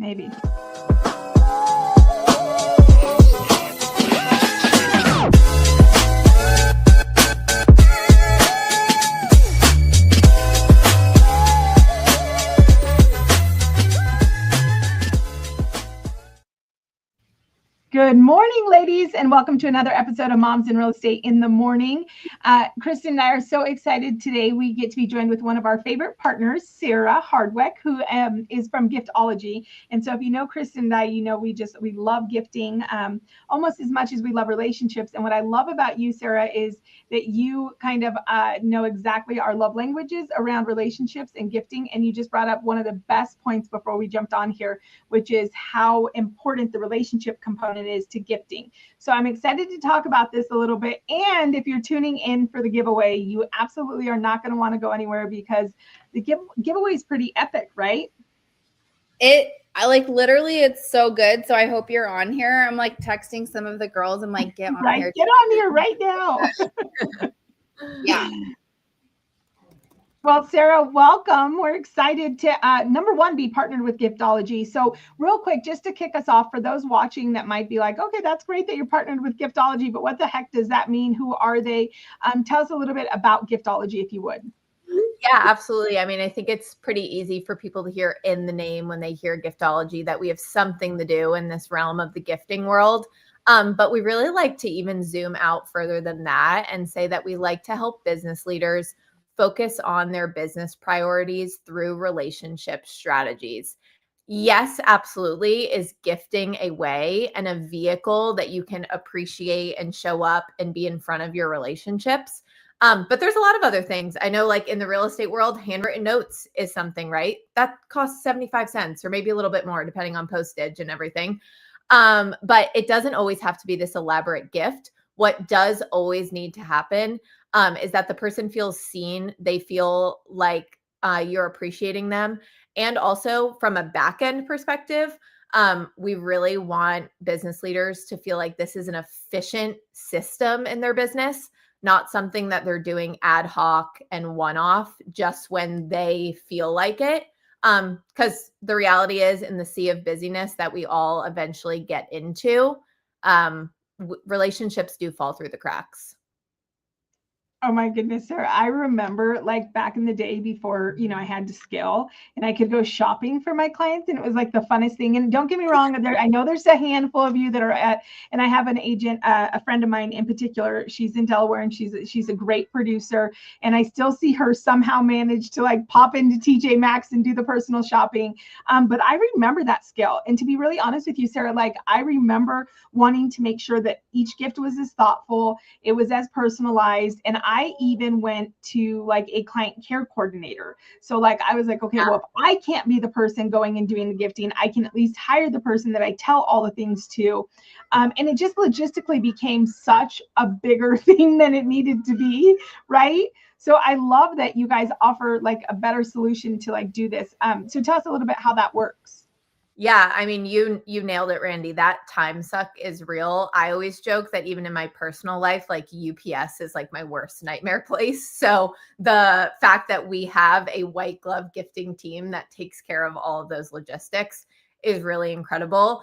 maybe. Good morning, ladies, and welcome to another episode of Moms in Real Estate in the Morning. Kristen and I are so excited today. We get to be joined with one of our favorite partners, Sara Hardwick, who is from GIFTology. And so if you know Kristen and I, you know we love gifting almost as much as we love relationships. And what I love about you, Sara, is that you kind of know exactly our love languages around relationships and gifting. And you just brought up one of the best points before we jumped on here, which is how important the relationship component is to gifting. So I'm excited to talk about this a little bit. And if you're tuning in for the giveaway, you absolutely are not going to want to go anywhere because the giveaway is pretty epic, right? Literally, it's so good. So I hope you're on here. I'm like texting some of the girls. I'm like, get on here. Get on here right now. Yeah. Well, Sara, welcome. We're excited to, number one, be partnered with GIFTology. So real quick, just to kick us off, for those watching that might be like, okay, that's great that you're partnered with GIFTology, but what the heck does that mean? Who are they? Tell us a little bit about GIFTology, if you would. Yeah, absolutely. I mean, I think it's pretty easy for people to hear in the name when they hear GIFTology that we have something to do in this realm of the gifting world. But we really like to even zoom out further than that and say that we like to help business leaders focus on their business priorities through relationship strategies. Yes, absolutely. Is gifting a way and a vehicle that you can appreciate and show up and be in front of your relationships? But there's a lot of other things. I know, like in the real estate world, handwritten notes is something, right? That costs 75 cents or maybe a little bit more depending on postage and everything. But it doesn't always have to be this elaborate gift. What does always need to happen is that the person feels seen. They feel like you're appreciating them. And also from a back end perspective, we really want business leaders to feel like this is an efficient system in their business, not something that they're doing ad hoc and one-off just when they feel like it. Because the reality is, in the sea of busyness that we all eventually get into, relationships do fall through the cracks. Oh my goodness, Sara. I remember like back in the day before, I had to scale and I could go shopping for my clients, and it was like the funnest thing. And don't get me wrong, I know there's a handful of you that are and I have an agent, a friend of mine in particular, she's in Delaware and she's a great producer. And I still see her somehow manage to like pop into TJ Maxx and do the personal shopping. But I remember that scale. And to be really honest with you, Sara, like I remember wanting to make sure that each gift was as thoughtful, it was as personalized. And I even went to like a client care coordinator. So like, I was like, okay, well, if I can't be the person going and doing the gifting, I can at least hire the person that I tell all the things to. And it just logistically became such a bigger thing than it needed to be, right? So I love that you guys offer like a better solution to like do this. So tell us a little bit how that works. Yeah, I mean, you nailed it, Randy. That time suck is real. I always joke that even in my personal life, like UPS is like my worst nightmare place. So the fact that we have a white glove gifting team that takes care of all of those logistics is really incredible.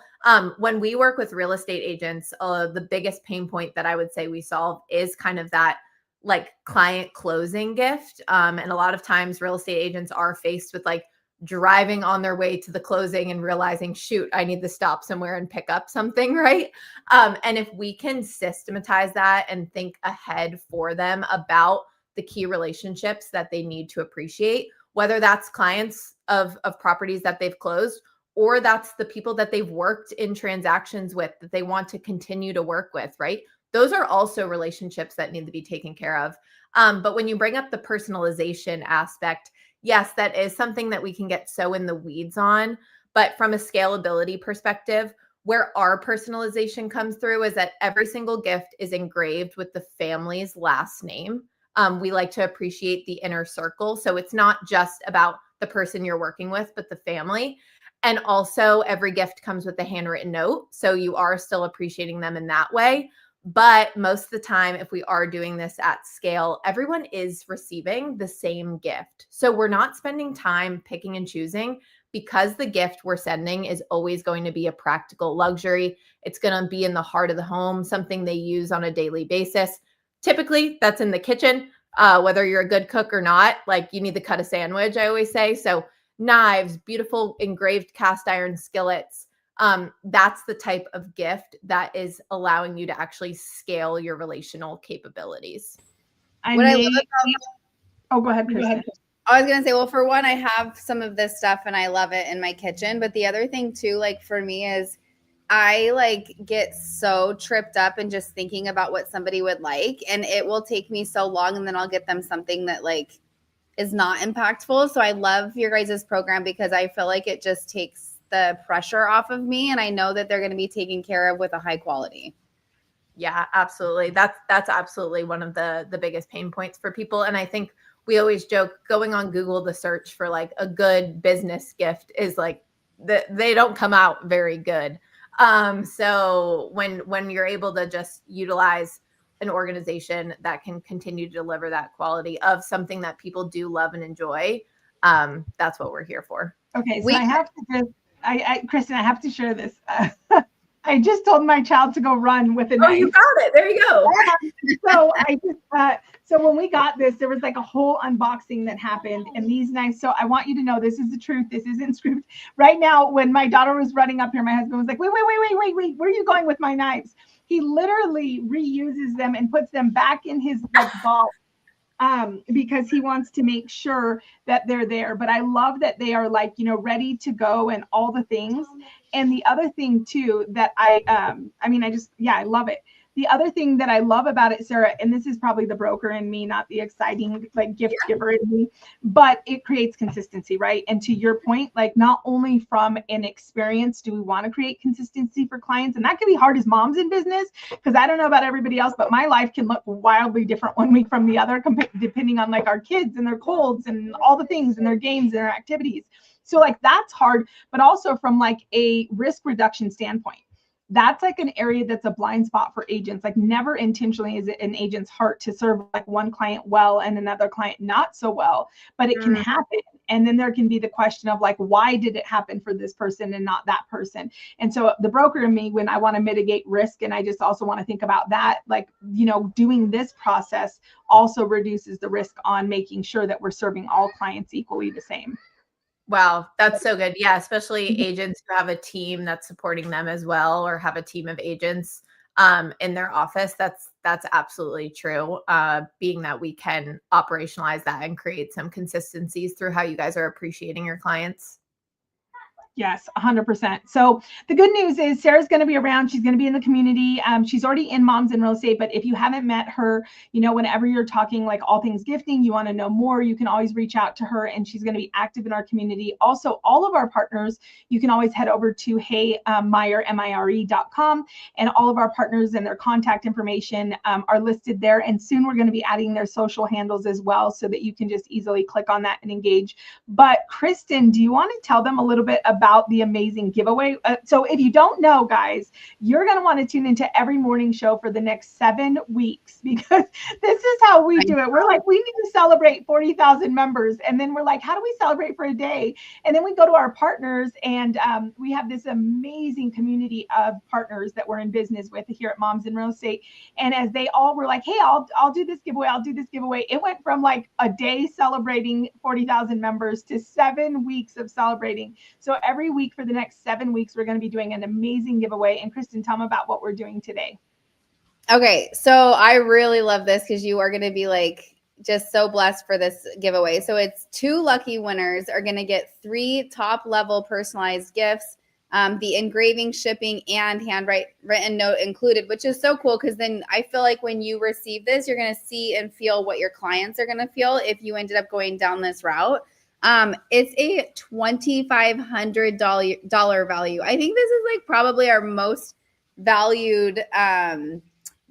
When we work with real estate agents, the biggest pain point that I would say we solve is kind of that like client closing gift. And a lot of times real estate agents are faced with like driving on their way to the closing and realizing, shoot, I need to stop somewhere and pick up something, right? And if we can systematize that and think ahead for them about the key relationships that they need to appreciate, whether that's clients of properties that they've closed, or that's the people that they've worked in transactions with that they want to continue to work with, right? Those are also relationships that need to be taken care of. But when you bring up the personalization aspect, yes, that is something that we can get so in the weeds on. But from a scalability perspective, where our personalization comes through is that every single gift is engraved with the family's last name. We like to appreciate the inner circle. So it's not just about the person you're working with, but the family. And also every gift comes with a handwritten note. So you are still appreciating them in that way. But most of the time, if we are doing this at scale, everyone is receiving the same gift. So we're not spending time picking and choosing because the gift we're sending is always going to be a practical luxury. It's going to be in the heart of the home, something they use on a daily basis. Typically, that's in the kitchen, whether you're a good cook or not. Like, you need to cut a sandwich, I always say. So knives, beautiful engraved cast iron skillets. That's the type of gift that is allowing you to actually scale your relational capabilities. Oh, go ahead, Kristen. I was going to say, well, for one, I have some of this stuff and I love it in my kitchen. But the other thing too, like for me, is I like get so tripped up in just thinking about what somebody would like, and it will take me so long, and then I'll get them something that like is not impactful. So I love your guys' program because I feel like it just takes the pressure off of me, and I know that they're going to be taken care of with a high quality. Yeah, absolutely. That's absolutely one of the biggest pain points for people. And I think we always joke, going on Google to search for like a good business gift is like they don't come out very good. So when you're able to just utilize an organization that can continue to deliver that quality of something that people do love and enjoy, that's what we're here for. Okay, so I have to Kristen, I have to share this. I just told my child to go run with a knife. Oh, you got it. There you go. So so when we got this, there was like a whole unboxing that happened, and these knives. So I want you to know, this is the truth. This isn't scripted. Right now, when my daughter was running up here, my husband was like, wait, where are you going with my knives? He literally reuses them and puts them back in his like vault. Because he wants to make sure that they're there. But I love that they are like, ready to go and all the things. And the other thing too, that I love it. The other thing that I love about it, Sarah, and this is probably the broker in me, not the exciting like gift giver in me, but it creates consistency, right? And to your point, like not only from an experience do we want to create consistency for clients, and that can be hard as moms in business, because I don't know about everybody else, but my life can look wildly different one week from the other, depending on like our kids and their colds and all the things and their games and their activities. So like that's hard, but also from like a risk reduction standpoint, that's like an area that's a blind spot for agents. Like never intentionally is it an agent's heart to serve like one client well and another client not so well, but it can happen. And then there can be the question of like, why did it happen for this person and not that person? And so the broker in me, when I want to mitigate risk, and I just also want to think about that, like, doing this process also reduces the risk on making sure that we're serving all clients equally the same. Wow, that's so good. Yeah, especially agents who have a team that's supporting them as well, or have a team of agents in their office. That's absolutely true. Being that we can operationalize that and create some consistencies through how you guys are appreciating your clients. Yes, 100%. So the good news is Sarah's going to be around. She's going to be in the community. She's already in Moms in Real Estate, but if you haven't met her, whenever you're talking like all things gifting, you want to know more, you can always reach out to her, and she's going to be active in our community. Also, all of our partners, you can always head over to MIRE.com, and all of our partners and their contact information are listed there. And soon we're going to be adding their social handles as well, so that you can just easily click on that and engage. But Kristen, do you want to tell them a little bit about the amazing giveaway? So if you don't know, guys, you're going to want to tune into every morning show for the next 7 weeks, because this is how we do it. We're like, we need to celebrate 40,000 members. And then we're like, how do we celebrate for a day? And then we go to our partners, and we have this amazing community of partners that we're in business with here at Moms in Real Estate. And as they all were like, hey, I'll do this giveaway. I'll do this giveaway. It went from like a day celebrating 40,000 members to 7 weeks of celebrating. So every week for the next 7 weeks, we're going to be doing an amazing giveaway. And Kristen, tell them about what we're doing today. Okay, so I really love this because you are going to be like just so blessed for this giveaway. So it's 2 lucky winners are going to get 3 top level personalized gifts, the engraving, shipping, and handwritten note included, which is so cool, because then I feel like when you receive this, you're going to see and feel what your clients are going to feel if you ended up going down this route. It's a $2,500 value. I think this is like probably our most valued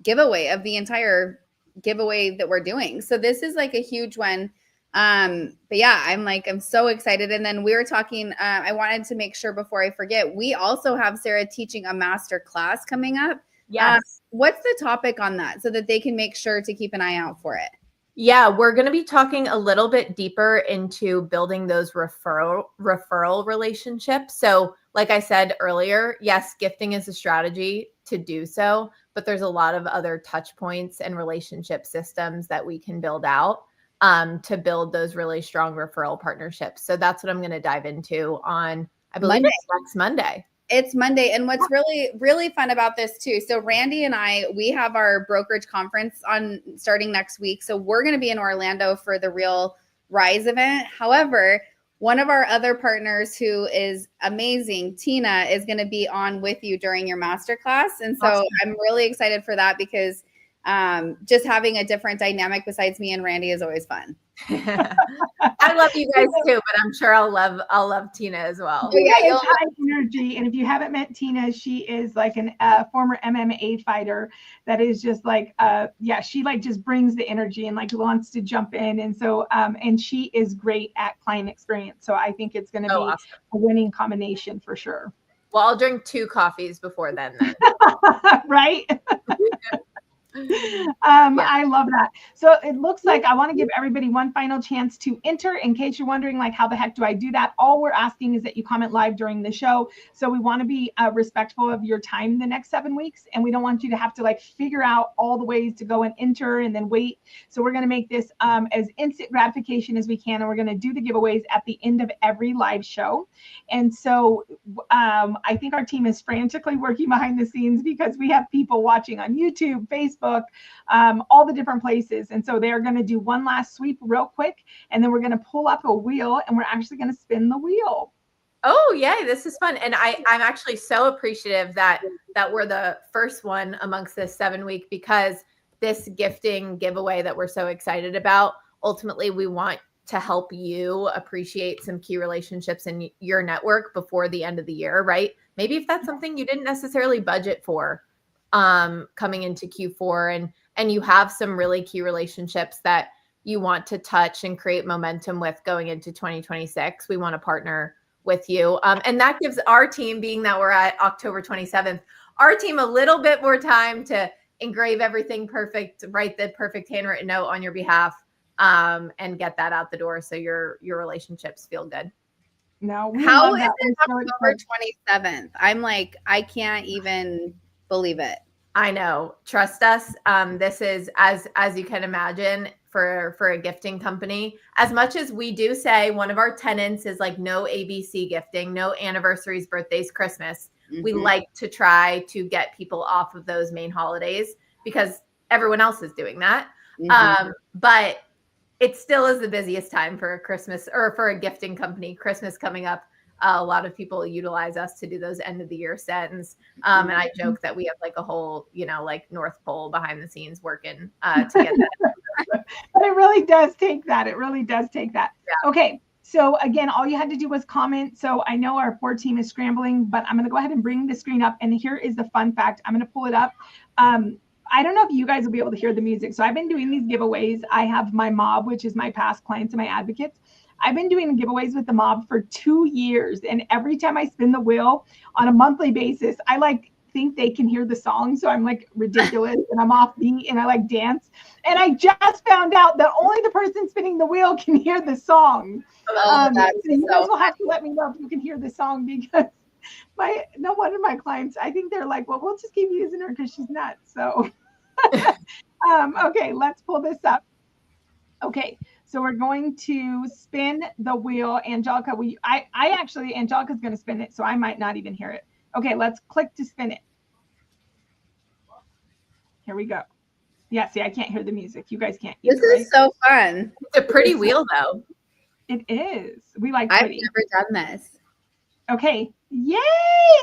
giveaway of the entire giveaway that we're doing. So this is like a huge one. But yeah, I'm so excited. And then we were talking, I wanted to make sure before I forget, we also have Sarah teaching a master class coming up. Yes. What's the topic on that, so that they can make sure to keep an eye out for it? Yeah, we're going to be talking a little bit deeper into building those referral relationships. So, like I said earlier, yes, gifting is a strategy to do so, but there's a lot of other touch points and relationship systems that we can build out to build those really strong referral partnerships. So that's what I'm going to dive into on, I believe it's next Monday. It's Monday. And what's really, really fun about this too. So Randy and I, we have our brokerage conference on starting next week. So we're going to be in Orlando for the Real Rise event. However, one of our other partners who is amazing, Tina, is going to be on with you during your masterclass. And so awesome. I'm really excited for that because just having a different dynamic besides me and Randy is always fun. I love you guys too, but I'm sure I'll love Tina as well. Tina is high energy, and if you haven't met Tina, she is like a former MMA fighter that is just like she like just brings the energy and like wants to jump in, and so and she is great at client experience. So I think it's going to be awesome. A winning combination for sure. Well, I'll drink 2 coffees before then. Right. I love that. So it looks like I want to give everybody one final chance to enter in case you're wondering like, how the heck do I do that? All we're asking is that you comment live during the show. So we want to be respectful of your time the next 7 weeks. And we don't want you to have to like figure out all the ways to go and enter and then wait. So we're going to make this as instant gratification as we can. And we're going to do the giveaways at the end of every live show. And so I think our team is frantically working behind the scenes because we have people watching on YouTube, Facebook, all the different places. And so they're going to do one last sweep real quick, and then we're going to pull up a wheel and we're actually going to spin the wheel. Oh, yay. This is fun. And I'm actually so appreciative that we're the first one amongst this 7-week, because this gifting giveaway that we're so excited about, ultimately we want to help you appreciate some key relationships in your network before the end of the year, right? Maybe if that's something you didn't necessarily budget for coming into Q4, and you have some really key relationships that you want to touch and create momentum with going into 2026, we want to partner with you. And that gives our team, being that we're at October 27th, our team a little bit more time to engrave everything perfect, write the perfect handwritten note on your behalf, and get that out the door so your relationships feel good. No, how is it October 27th? I'm like, I can't even believe it. I know. Trust us. This is, as you can imagine, for a gifting company, as much as we do say one of our tenets is like no ABC gifting, no anniversaries, birthdays, Christmas. Mm-hmm. We like to try to get people off of those main holidays because everyone else is doing that. Mm-hmm. But it still is the busiest time for a Christmas or for a gifting company. Christmas coming up. A lot of people utilize us to do those end of the year sets. And I joke that we have like a whole, like North Pole behind the scenes working to get that. But it really does take that. It really does take that. Yeah. Okay. So again, all you had to do was comment. So I know our poor team is scrambling, but I'm going to go ahead and bring the screen up. And here is the fun fact. I'm going to pull it up. I don't know if you guys will be able to hear the music. So I've been doing these giveaways. I have my mob, which is my past clients and my advocates. I've been doing giveaways with the mob for 2 years. And every time I spin the wheel on a monthly basis, I like think they can hear the song. So I'm like ridiculous and I'm off beat and I like dance. And I just found out that only the person spinning the wheel can hear the song. So you guys will have to let me know if you can hear the song, because no one of my clients, I think they're like, well, we'll just keep using her because she's nuts. So, okay, let's pull this up. Okay. So we're going to spin the wheel. Angelica, Angelica's going to spin it, so I might not even hear it. Okay, let's click to spin it. Here we go. Yeah, see, I can't hear the music. You guys can't either. This is so fun. It's a pretty wheel, though. It is. We like pretty. I've never done this. Okay. Yay!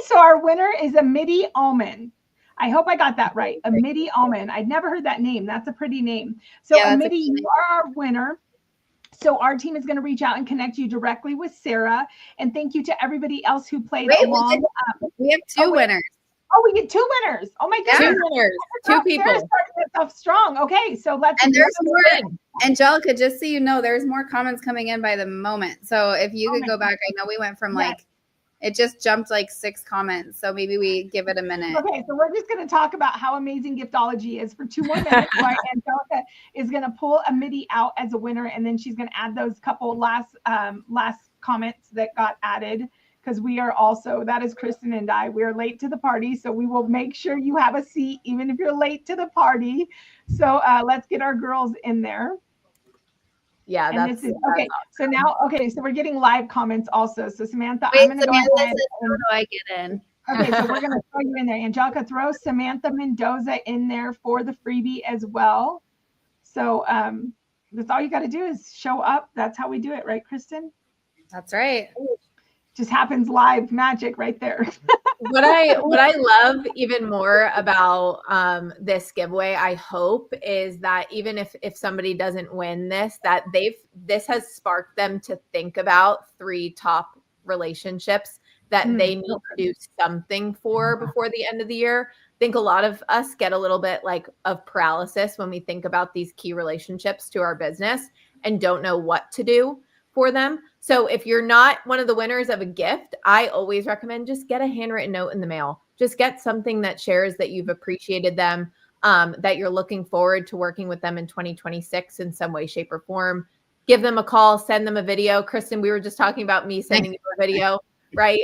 So our winner is a MIDI almond. I hope I got that right. A MIDI almond. I'd never heard that name. That's a pretty name. So yeah, MIDI, you are our winner. So our team is going to reach out and connect you directly with Sara. And thank you to everybody else who played along. We have 2 winners. Oh, we get 2 winners. Oh my goodness. 2 winners. 2 people. Sarah started this off strong. Okay, so let's. And there's more. Angelica, just so you know, there's more comments coming in by the moment. So if you could go back, I know we went from It just jumped like 6 comments. So maybe we give it a minute. Okay, so we're just going to talk about how amazing Giftology is for 2 more minutes. Right? Angelica is going to pull a MIDI out as a winner, and then she's going to add those couple last comments that got added, because we are also, that is Kristen and I, we are late to the party, so we will make sure you have a seat even if you're late to the party. So let's get our girls in there. Yeah, and that's, this is okay. Awesome. So now, okay, so we're getting live comments also. So Samantha, wait, I'm going to go ahead. Says, how do I get in? Okay, so we're going to throw you in there. Angelica, throw Samantha Mendoza in there for the freebie as well. So that's all you got to do is show up. That's how we do it, right, Kristen? That's right. Just happens live magic right there. What I love even more about this giveaway, I hope, is that even if somebody doesn't win this, that this has sparked them to think about 3 top relationships that they need to do something for before the end of the year. I think a lot of us get a little bit like of paralysis when we think about these key relationships to our business and don't know what to do for them. So if you're not one of the winners of a gift, I always recommend just get a handwritten note in the mail. Just get something that shares that you've appreciated them, that you're looking forward to working with them in 2026 in some way, shape, or form. Give them a call, send them a video. Kristen, we were just talking about me sending you a video, right?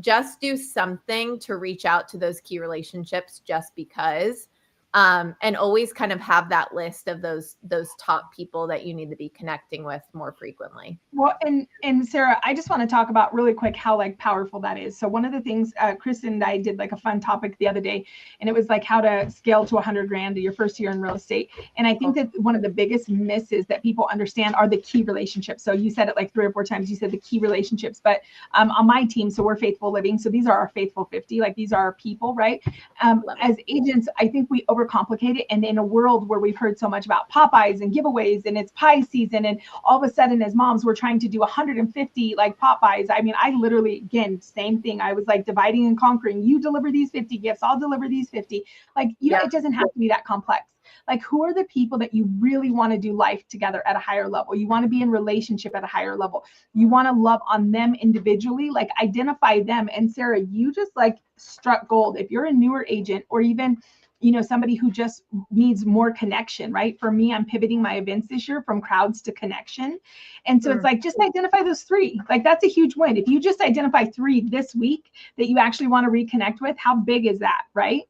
Just do something to reach out to those key relationships just because. And always kind of have that list of those top people that you need to be connecting with more frequently. Well, and Sarah, I just want to talk about really quick how like powerful that is. So one of the things, Kristen and I did like a fun topic the other day, and it was like how to scale to 100 grand to your first year in real estate. And I think that one of the biggest misses that people understand are the key relationships. So you said it like 3 or 4 times, you said the key relationships, but on my team, so we're Faithful Living. So these are our Faithful 50, like these are our people, right? As agents, I think we overcomplicate it. And in a world where we've heard so much about Popeyes and giveaways and it's pie season, and all of a sudden as moms, we're trying to do 150 like Popeyes. I mean, I literally, again, same thing. I was like dividing and conquering. You deliver these 50 gifts, I'll deliver these 50. Like, you know, it doesn't have to be that complex. Like, who are the people that you really want to do life together at a higher level? You want to be in relationship at a higher level. You want to love on them individually, like identify them. And Sarah, you just like struck gold. If you're a newer agent, or even, you know, somebody who just needs more connection, right? For me, I'm pivoting my events this year from crowds to connection. And so it's like, just identify those 3. Like, that's a huge win. If you just identify 3 this week that you actually want to reconnect with, how big is that, right?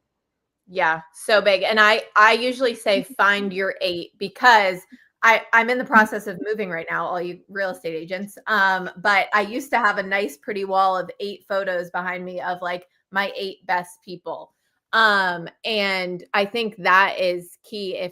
Yeah, so big. And I usually say find your 8, because I'm in the process of moving right now, all you real estate agents. But I used to have a nice, pretty wall of 8 photos behind me of like my 8 best people. And I think that is key,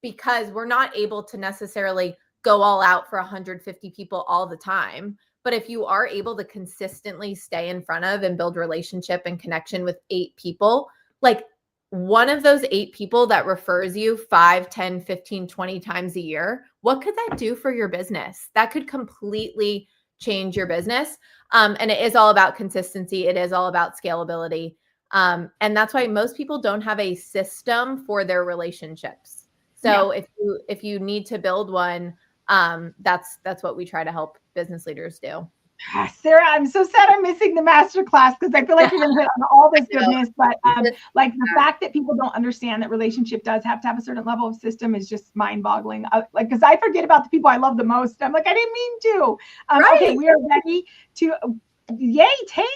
because we're not able to necessarily go all out for 150 people all the time. But if you are able to consistently stay in front of and build relationship and connection with 8 people, like one of those 8 people that refers you 5, 10, 15, 20 times a year, what could that do for your business? That could completely change your business. And it is all about consistency. It is all about scalability. And that's why most people don't have a system for their relationships. So if you need to build one, that's what we try to help business leaders do. Sarah, I'm so sad I'm missing the masterclass, because I feel like you're going to hit on all this goodness. But like the fact that people don't understand that relationship does have to have a certain level of system is just mind-boggling. Like, because I forget about the people I love the most. I'm like, I didn't mean to. Okay, we are ready to. Yay, Taylor.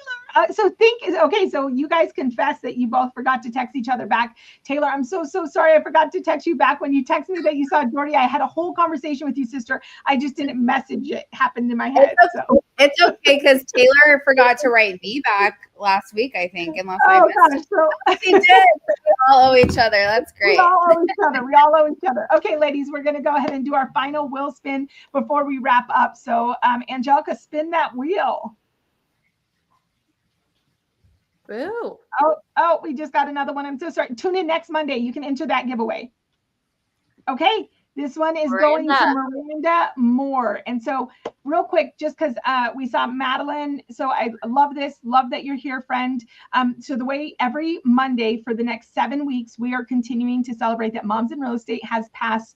So you guys confess that you both forgot to text each other back. Taylor, I'm so sorry. I forgot to text you back when you texted me that you saw Jordy. I had a whole conversation with you, sister. I just didn't message it. Happened in my head. It's okay, because Taylor forgot to write me back last week, I think, unless I missed it. He did. We all owe each other. That's great. We all owe each other. Okay, ladies, we're going to go ahead and do our final wheel spin before we wrap up. So Angelica, spin that wheel. Ooh. Oh, we just got another one. I'm so sorry. Tune in next Monday. You can enter that giveaway. Okay. This one is going to Miranda Moore. And so real quick, just because we saw Madeline. So I love this. Love that you're here, friend. So the way every Monday for the next 7 weeks, we are continuing to celebrate that Moms in Real Estate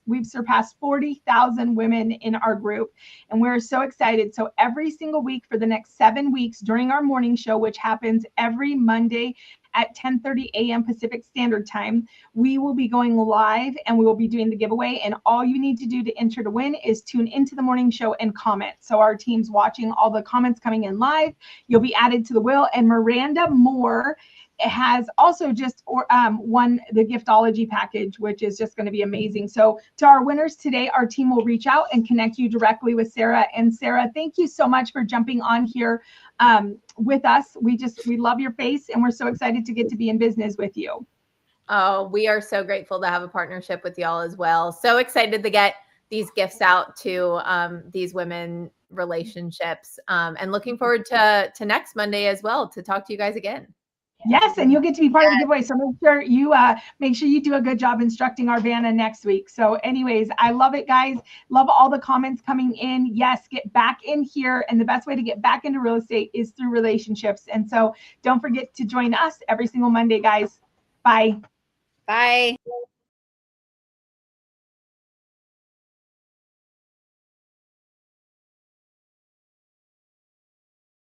we've surpassed 40,000 women in our group. And we're so excited. So every single week for the next 7 weeks during our morning show, which happens every Monday at 10:30 a.m. Pacific Standard Time, we will be going live and we will be doing the giveaway. And all you need to do to enter to win is tune into the morning show and comment. So our team's watching all the comments coming in live. You'll be added to the wheel. And Miranda Moore has also just won the Giftology package, which is just going to be amazing. So to our winners today, our team will reach out and connect you directly with Sara. And Sara, thank you so much for jumping on here with us. We love your face and we're so excited to get to be in business with you. Oh, we are so grateful to have a partnership with y'all as well. So excited to get these gifts out to these women relationships and looking forward to next Monday as well to talk to you guys again. Yes, and you'll get to be part of the giveaway. So make sure you do a good job instructing our Vanna next week. So anyways, I love it, guys. Love all the comments coming in. Yes, get back in here. And the best way to get back into real estate is through relationships. And so don't forget to join us every single Monday, guys. Bye. Bye.